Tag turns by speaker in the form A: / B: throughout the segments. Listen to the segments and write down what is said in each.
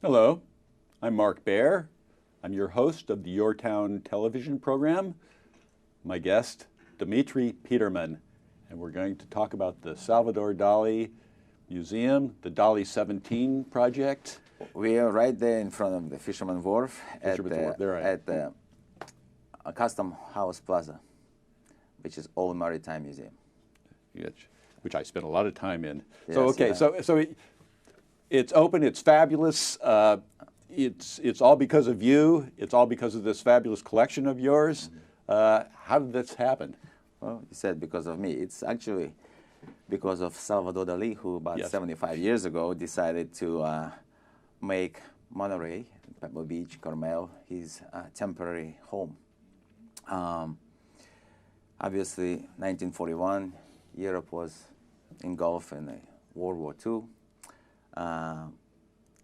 A: Hello, I'm Mark Baer. I'm your host of the YourTown television program. My guest, Dmitry Piterman, and we're going to talk about the Salvador Dali Museum, the Dali 17 project.
B: We are right there in front of the Fisherman Wharf at the Custom House Plaza, which is Old Maritime Museum.
A: Which I spent a lot of time in.
B: Yes,
A: so okay,
B: yeah.
A: so it's open, it's fabulous. It's all because of you. It's all because of this fabulous collection of yours. How did this happen?
B: Well, you said because of me. It's actually because of Salvador Dali, who about 75 years ago decided to make Monterey, Pebble Beach, Carmel, his temporary home. Obviously, 1941, Europe was engulfed in World War II,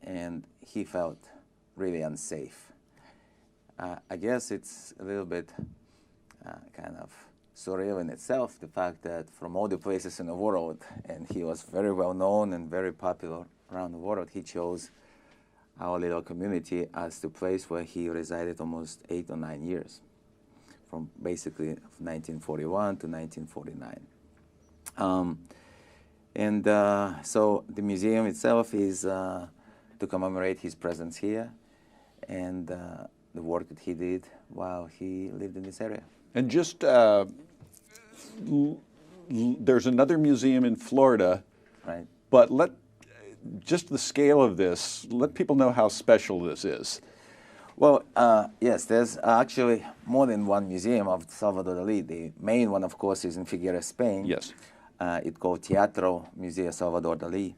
B: and he felt really unsafe. I guess it's a little bit kind of surreal in itself, the fact that from all the places in the world, and he was very well known and very popular around the world, he chose our little community as the place where he resided almost 8 or 9 years, from basically 1941 to 1949. So the museum itself is to commemorate his presence here and the work that he did while he lived in this area.
A: And just, there's another museum in Florida,
B: Right.
A: But just the scale of this, let people know how special this is.
B: Well, yes, there's actually more than one museum of Salvador Dali. The main one, of course, is in Figueres, Spain.
A: Yes.
B: It's called Teatro Museo Salvador Dali.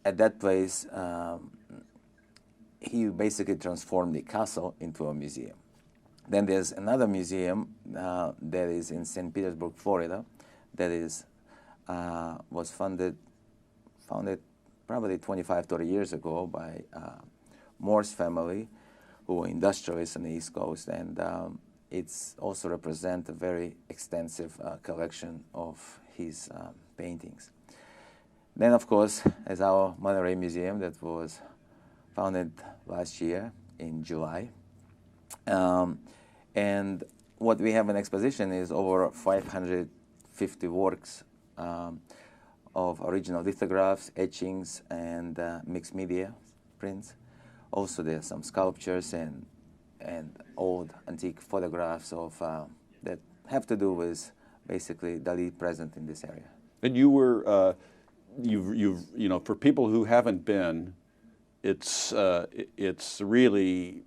B: At that place, he basically transformed the castle into a museum. Then there's another museum that is in St. Petersburg, Florida, that is was founded probably 25, 30 years ago by Morse family, who were industrialists on the East Coast, and it's also represents a very extensive collection of his paintings. Then, of course, is our Monterey Museum that was founded last year in July. And what we have in exposition is over 550 works of original lithographs, etchings, and mixed media prints. Also, there are some sculptures and old antique photographs of that have to do with basically Dali present in this area.
A: And you were, you know, for people who haven't been, it's really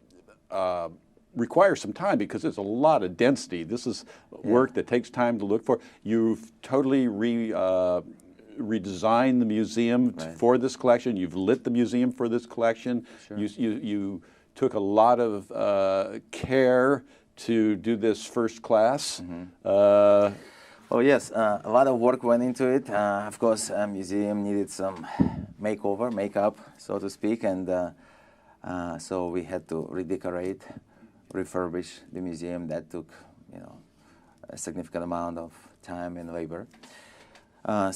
A: requires some time because there's a lot of density. This is work that takes time to look for. You've totally redesigned the museum for this collection. You've lit the museum for this collection.
B: Sure.
A: You took a lot of care to do this first class.
B: Oh yes, a lot of work went into it. Of course, a museum needed some makeup, so to speak, and so we had to redecorate, refurbish the museum. That took, you know, a significant amount of time and labor. And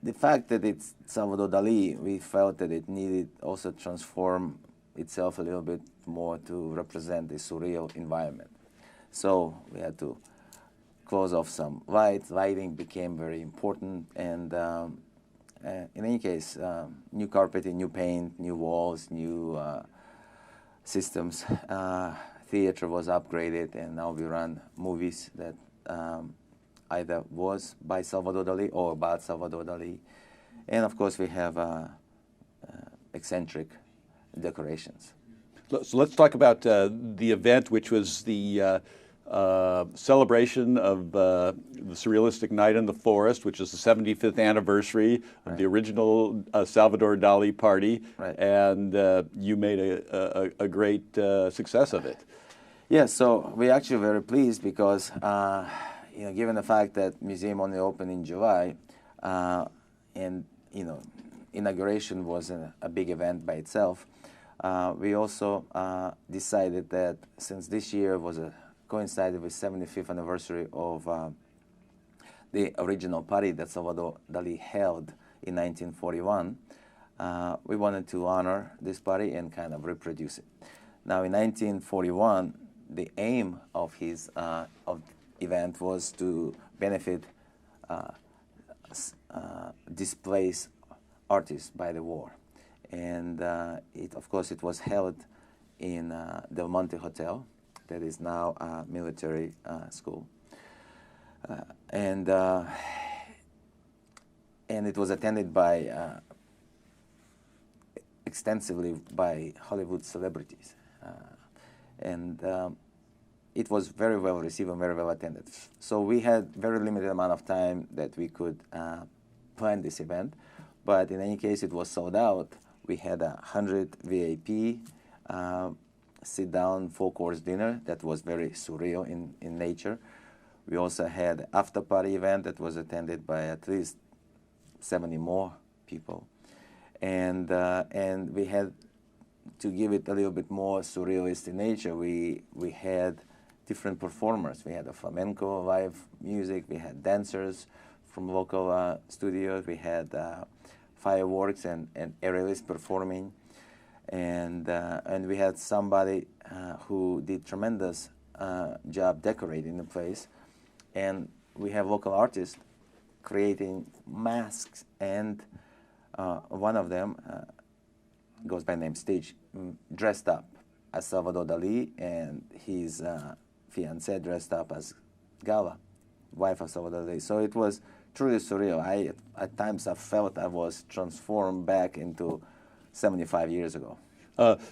B: the fact that it's Salvador Dali, we felt that it needed also transform itself a little bit more to represent the surreal environment. So we had to close off some lights. Lighting became very important, and in any case, new carpeting, new paint, new walls, new systems. Theater was upgraded, and now we run movies that either was by Salvador Dali or about Salvador Dali. And of course, we have eccentric decorations.
A: So let's talk about the event, which was the celebration of the Surrealistic Night in the Forest, which is the 75th anniversary of the original Salvador Dali party, and you made a great success of it.
B: Yes, so we're actually very pleased because, you know, given the fact that museum only opened in July, and you know, inauguration was a big event by itself, we also decided that since this year was coincided with 75th anniversary of the original party that Salvador Dali held in 1941, we wanted to honor this party and kind of reproduce it. Now, in 1941, the aim of his of event was to benefit displaced artists by the war, and of course it was held in Del Monte Hotel, that is now a military school, and it was attended by extensively by Hollywood celebrities, and it was very well received and very well attended. So we had very limited amount of time that we could plan this event, but in any case it was sold out. We had 100 VIP sit-down full-course dinner that was very surreal in nature. We also had after-party event that was attended by at least 70 more people, and we had to give it a little bit more surrealist in nature. We had different performers. We had a flamenco live music. We had dancers from local studios. We had fireworks and aerialists performing, and we had somebody who did tremendous job decorating the place, and we have local artists creating masks, and one of them goes by name Stage, dressed up as Salvador Dali, and his fiancée dressed up as Gala, wife of Salvador Dali. So it was truly surreal. At times I felt I was transformed back into 75 years ago.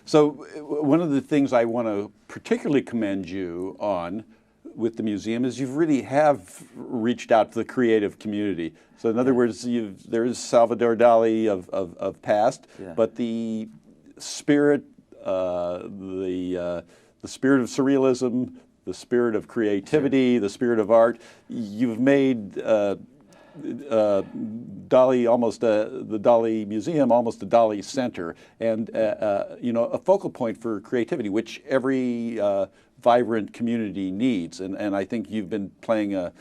A: So one of the things I want to particularly commend you on with the museum is you really have reached out to the creative community. So in other words, there is Salvador Dali of past, but the spirit, the spirit of surrealism, the spirit of creativity, the spirit of art, you've made Dali almost the Dali Museum almost a Dali center, and you know, a focal point for creativity, which every vibrant community needs. And I think you've been playing a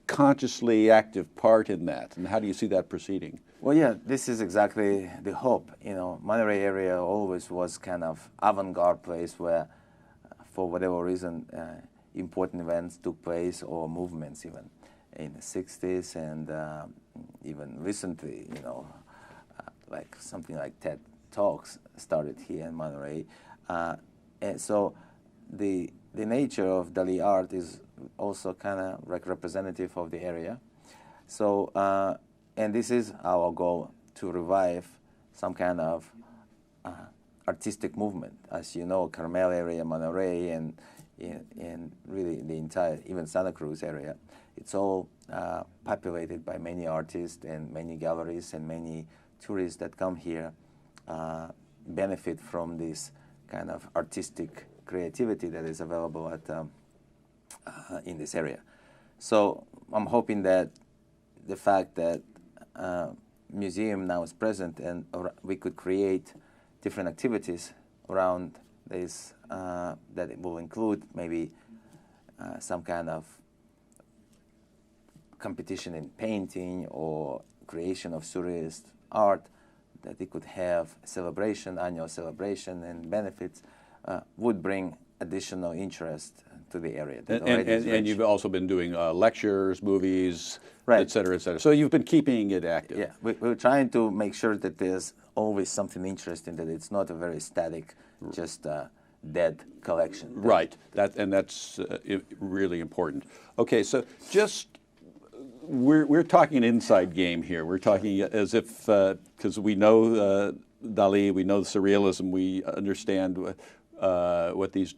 A: consciously active part in that. And how do you see that proceeding?
B: Well, yeah, this is exactly the hope. You know, Monterey area always was kind of avant-garde place where, for whatever reason, important events took place, or movements even in the 60s, and even recently, you know, like something like TED Talks started here in Monterey. And so the nature of Dali art is also kind of like representative of the area. So, and this is our goal, to revive some kind of artistic movement. As you know, Carmel area, Monterey, and really the entire, even Santa Cruz area, it's all populated by many artists and many galleries and many tourists that come here, benefit from this kind of artistic creativity that is available at in this area. So I'm hoping that the fact that museum now is present, and we could create different activities around this, that it will include maybe some kind of competition in painting or creation of surrealist art, that it could have celebration, annual celebration and benefits, would bring additional interest to the area.
A: And you've also been doing lectures, movies,
B: right,
A: et cetera, et cetera. So you've been keeping it active.
B: Yeah, we're trying to make sure that there's always something interesting, that it's not a very static, just dead collection.
A: Right, that's really important. Okay, so just, we're talking an inside game here. We're talking as if, because we know Dali, we know surrealism, we understand what these,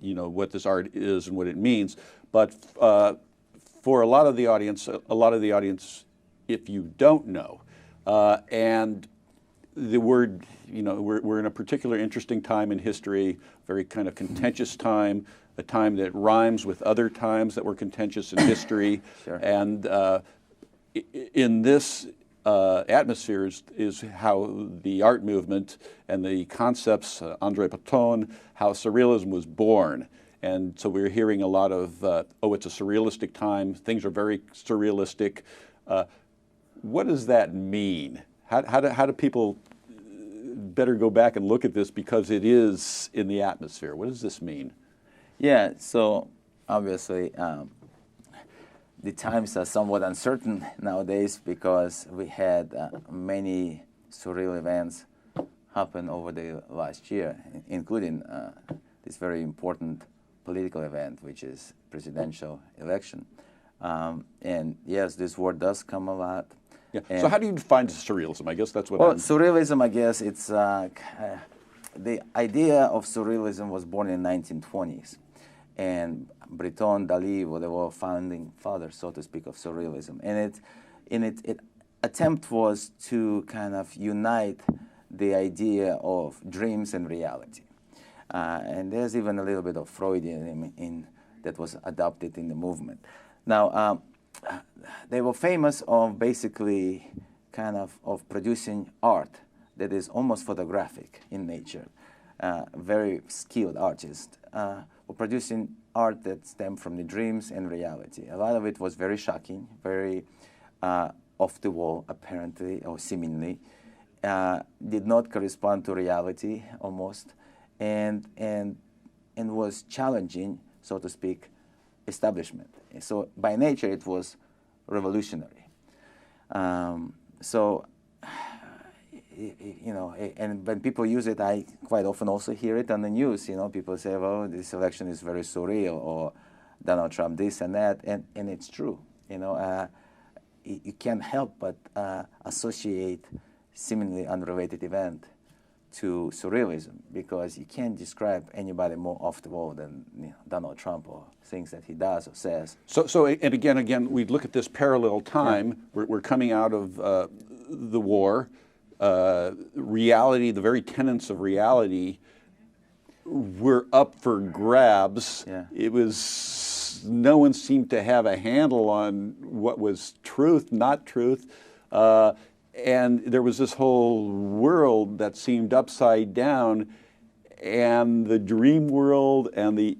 A: you know, what this art is and what it means. But for a lot of the audience, if you don't know, and the word, you know, we're in a particular interesting time in history, very kind of contentious time, a time that rhymes with other times that were contentious in history.
B: Sure.
A: And in this atmosphere is how the art movement and the concepts, André Breton, how surrealism was born. And so we're hearing a lot of, oh, it's a surrealistic time, things are very surrealistic. What does that mean? How do people better go back and look at this because it is in the atmosphere? What does this mean?
B: Yeah, so obviously the times are somewhat uncertain nowadays because we had many surreal events happen over the last year, including this very important political event, which is presidential election. And yes, this word does come a lot.
A: Yeah. So how do you define surrealism? I guess that's what.
B: Well, surrealism, I guess it's the idea of surrealism was born in the 1920s, and Breton, Dali, well, they were founding fathers, so to speak, of surrealism. And its attempt was to kind of unite the idea of dreams and reality. And there's even a little bit of Freudianism that was adopted in the movement. Now, they were famous of basically kind of producing art that is almost photographic in nature. Very skilled artists were producing art that stemmed from the dreams and reality. A lot of it was very shocking, very off the wall, apparently, or seemingly. Did not correspond to reality almost, and was challenging, so to speak, establishment. So by nature, it was revolutionary. So, you know, and when people use it, I quite often also hear it on the news. You know, people say, well, this election is very surreal, or Donald Trump this and that, and it's true. You know, you can't help but associate seemingly unrelated event to surrealism, because you can't describe anybody more off the wall than Donald Trump, or things that he does or says.
A: So and again, we look at this parallel time. Yeah. We're coming out of the war. Reality, the very tenets of reality, were up for grabs.
B: Yeah.
A: It was, no one seemed to have a handle on what was truth, not truth. And there was this whole world that seemed upside down, and the dream world and the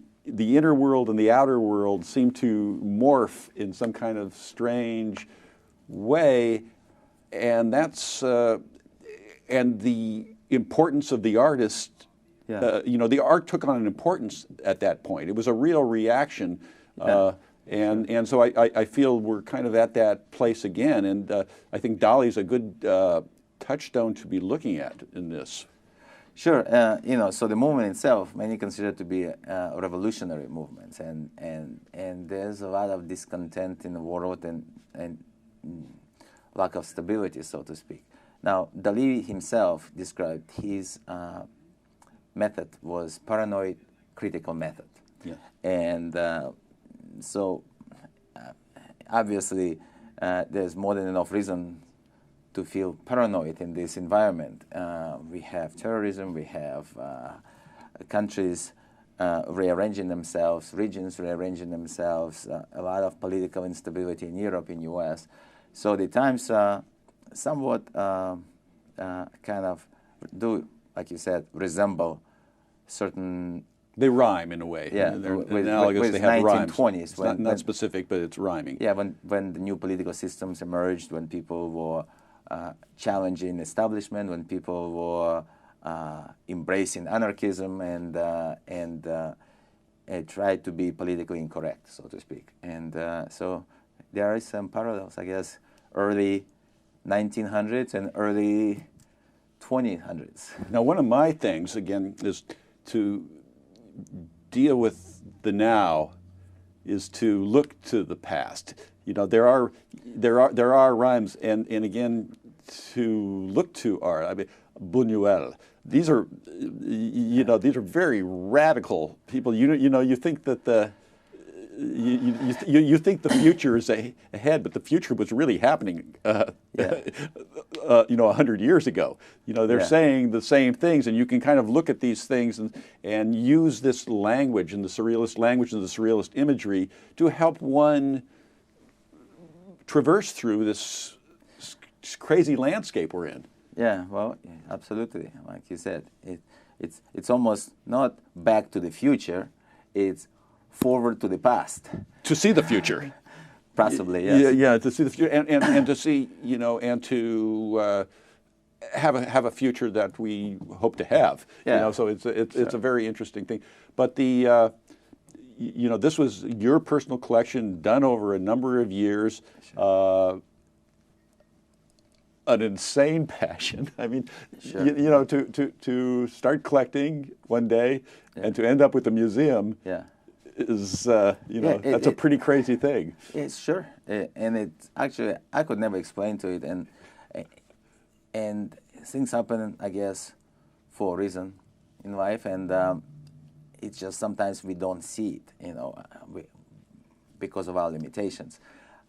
A: inner world and the outer world seemed to morph in some kind of strange way. And that's and the importance of the artist.
B: Yeah.
A: You know, the art took on an importance at that point. It was a real reaction.
B: Yeah.
A: And so I feel we're kind of at that place again, and I think Dali's a good touchstone to be looking at in this.
B: Sure, you know, so the movement itself, many consider to be a revolutionary movement, and there's a lot of discontent in the world and lack of stability, so to speak. Now, Dali himself described his method was paranoid critical method.
A: Yeah.
B: And so, obviously, there's more than enough reason to feel paranoid in this environment. We have terrorism, we have countries rearranging themselves, regions rearranging themselves, a lot of political instability in Europe, in US. So the times somewhat kind of do, like you said, resemble certain.
A: They rhyme in a way.
B: Yeah,
A: they're analogous. They have
B: 1920s,
A: rhymes. It's not specific, but it's rhyming.
B: Yeah, when the new political systems emerged, when people were challenging establishment, when people were embracing anarchism and tried to be politically incorrect, so to speak. And so there are some parallels, I guess, early 1900s and early 2000s.
A: Now, one of my things, again, is to deal with the now, is to look to the past. You know, there are rhymes, and again, to look to art. I mean, Buñuel. These are, you know, these are very radical people. You know, you think that you think the future is ahead, but the future was really happening, you know, 100 years ago. You know, they're saying the same things, and you can kind of look at these things and use this language and the surrealist language and the surrealist imagery to help one traverse through this crazy landscape we're in.
B: Yeah, well, absolutely. Like you said, it's almost not back to the future; it's forward to the past.
A: To see the future.
B: Possibly, yes.
A: Yeah, to see the future, and to see, and to have a future that we hope to have.
B: Yeah.
A: So it's a very interesting thing. But the this was your personal collection done over a number of years.
B: Sure.
A: An insane passion. I mean,
B: Sure.
A: to start collecting one day and to end up with a museum.
B: Yeah.
A: Is that's a pretty crazy thing.
B: It's sure, and it's actually I could never explain to it, and things happen, I guess, for a reason in life, and it's just sometimes we don't see it, because of our limitations.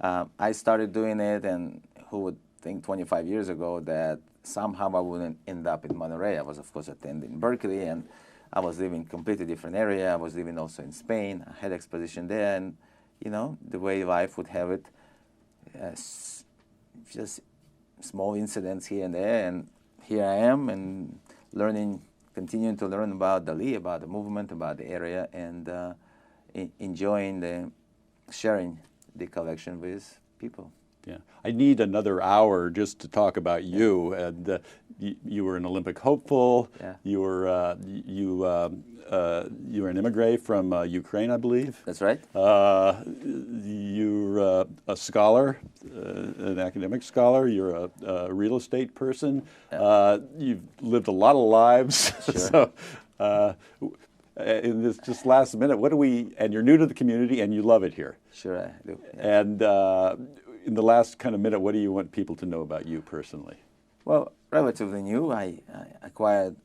B: I started doing it, and who would think 25 years ago that somehow I wouldn't end up in Monterey? I was, of course, attending Berkeley, and I was living in a completely different area. I was living also in Spain. I had exposition there, and the way life would have it, just small incidents here and there, and here I am, and continuing to learn about Dali, about the movement, about the area, and enjoying sharing the collection with people.
A: Yeah, I need another hour just to talk about you. And you were an Olympic hopeful.
B: Yeah.
A: You were an immigrant from Ukraine, I believe.
B: That's right.
A: You're a scholar, an academic scholar. You're a real estate person.
B: Yeah.
A: You've lived a lot of lives.
B: Sure.
A: So, in this just last minute, and you're new to the community and you love it here.
B: Sure, I do. Yeah.
A: And in the last kind of minute, what do you want people to know about you personally?
B: Well, relatively new. I acquired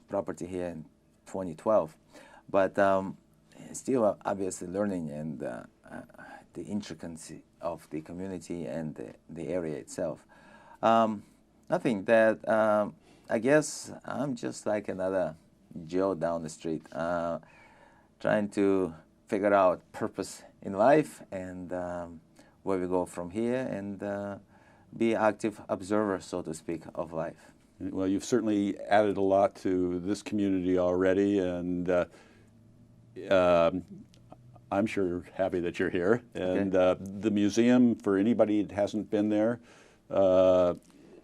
B: property here in 2012, but still obviously learning and the intricacy of the community and the area itself. I think that I guess I'm just like another Joe down the street, trying to figure out purpose in life and where we go from here, and be an active observer, so to speak, of life.
A: Well, you've certainly added a lot to this community already, and I'm sure happy that you're here. And the museum, for anybody that hasn't been there,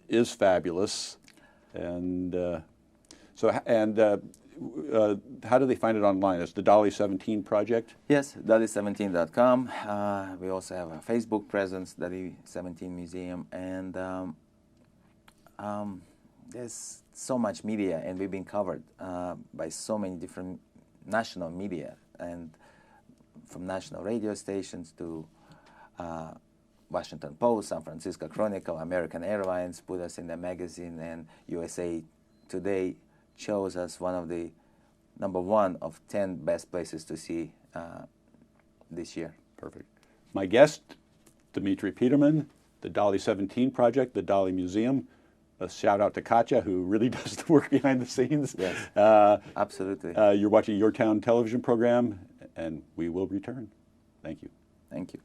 A: is fabulous. And how do they find it online? It's the Dali 17 project?
B: Yes, Dali17.com. We also have a Facebook presence, Dali 17 Museum, and there's so much media, and we've been covered by so many different national media, and from national radio stations to Washington Post, San Francisco Chronicle, American Airlines put us in their magazine, and USA Today chose us one of the #1 of 10 best places to see this year.
A: Perfect. My guest, Dmitry Piterman, the Dali 17 project, the Dali Museum. A shout out to Katya, who really does the work behind the scenes.
B: Yes, absolutely.
A: You're watching YourTown television program, and we will return. Thank you.
B: Thank you.